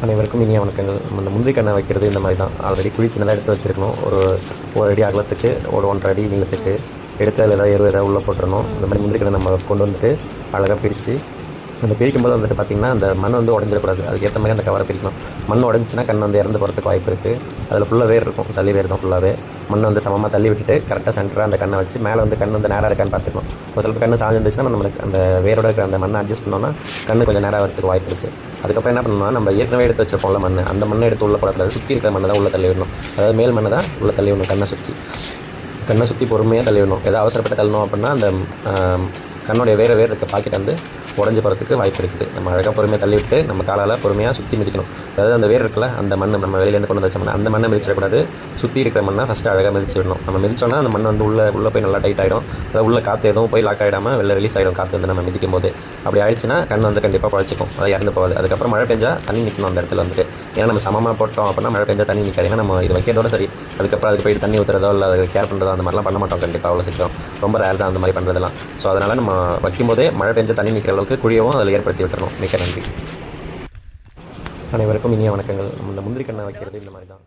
அனைவருக்கும் இனிய வணக்கங்கள். நம்ம இந்த முந்திரி கண்ணை வைக்கிறது இந்த மாதிரி தான். ஆல்ரெடி குழி சின்னதாக எடுத்து வச்சுருக்கணும். ஒரு அடி அகலத்துக்கு ஒரு 1.5 அடி நீளத்துக்கு எடுத்து அதில் ஏதாவது எதாவது உள்ளே போட்டுடணும். இந்த மாதிரி முந்திரி கண்ணை நம்ம கொண்டு வந்துட்டு அழகாக பிரித்து அந்த பிரிக்கும்போது வந்துட்டு பார்த்திங்கன்னா அந்த மண் வந்து உடஞ்சிடக்கூடாது. அதுக்கேற்ற மாதிரி அந்த கவரை பிரிக்கணும். மண் உடஞ்சின்னா கண் வந்து இறந்து போகிறதுக்கு வாய்ப்பு இருக்குது. அதில் ஃபுல்லாக வேர் இருக்கும், சளி வேர் தான் ஃபுல்லாகவே. மண் வந்து சமமாக தள்ளி விட்டுட்டு கரெக்டாக சென்டராக அந்த கண்ணை வச்சு மேலே வந்து கண் வந்து நேராக இருக்கான்னு பார்த்துக்கணும். ஒரு சில கண்ணு சாஞ்சிருந்துச்சுன்னா நம்மளுக்கு அந்த வேரோட இருக்கிற அந்த மண்ணை அட்ஜஸ்ட் பண்ணோன்னா கண்ணு கொஞ்சம் நேராக வரதுக்கு வாய்ப்பு இருக்குது. அதுக்கப்புறம் என்ன பண்ணணும்னா, நம்ம ஏற்கனவே எடுத்து வச்சிருப்போம்ல மண், அந்த மண்ணை எடுத்து உள்ளே போடக்கூடாது. சுற்றி இருக்கிற மண்ணை தான் உள்ளே தள்ளி விடணும். அதாவது மேல் மண்ணை தான் உள்ளே தள்ளி விடணும். கண்ணை சுற்றி பொறுமையாக தள்ளி விடணும். ஏதாவது அவசரப்பட்டு தள்ளணும் அப்படின்னா அந்த கண்ணுடைய வேறு இருக்க பாக்கெட் வந்து உடஞ்சி போகிறதுக்கு வாய்ப்பு இருக்குது. நம்ம அழகாக பொறுமையாக தள்ளி விட்டு நம்ம காலால் பொறுமையாக சுற்றி மிதிக்கணும். அதாவது அந்த வேர் இருக்குல்ல, அந்த மண் நம்ம வெளியிலேருந்து கொண்டு வந்து வச்சோம்னா அந்த மண்ணை மிதிச்சிடக்கூடாது. சுற்றி இருக்கிற மண்ணை ஃபஸ்ட்டு அழகாக மிதிச்சு விடணும். நம்ம மிதிச்சோன்னா அந்த மண் வந்து உள்ளே போய் நல்லா டைட் ஆகிடும். அதாவது உள்ள காற்று எதுவும் போய் லாக் ஆகிடாமல் வெளில ரிலீஸ் ஆகிடும் காற்று வந்து நம்ம மிதிக்கும் போது. அப்படி ஆயிடுச்சுன்னா கண் வந்து கண்டிப்பாக பழச்சிக்கும், அதை இறந்து போகாது. அதுக்கப்புறம் மழை பெஞ்சா தண்ணி நிற்கணும் அந்த இடத்துல வந்துட்டு. ஏன்னா நம்ம சமமாக போட்டோம் அப்படின்னா மழை பெஞ்சா தண்ணி நிற்காது. ஏன்னா நம்ம இது வைக்கிறதோட சரி, அதுக்கப்புறம் அதுக்கு போய்ட்டு தண்ணி ஊற்றுறதோ இல்லை அது கேர் பண்ணுறதோ அந்த மாதிரிலாம் பண்ண மாட்டோம் கண்டிப்பாக. அவ்வளோ சீக்கிரம் ரொம்ப ரேர் தான் அந்த மாதிரி பண்ணுறதுலாம். ஸோ அதனால் நம்ம வைக்கும்போதே மழை பெஞ்ச தண்ணி நிற்கிற அளவுக்கு குழியவும் அதில் ஏற்படுத்தி விட்டுறணும். மிக்க நன்றி. அனைவருக்கும் இனிய வணக்கங்கள். நம்ம இந்த முந்திரி கண்ணை வைக்கிறது இந்த மாதிரி தான்.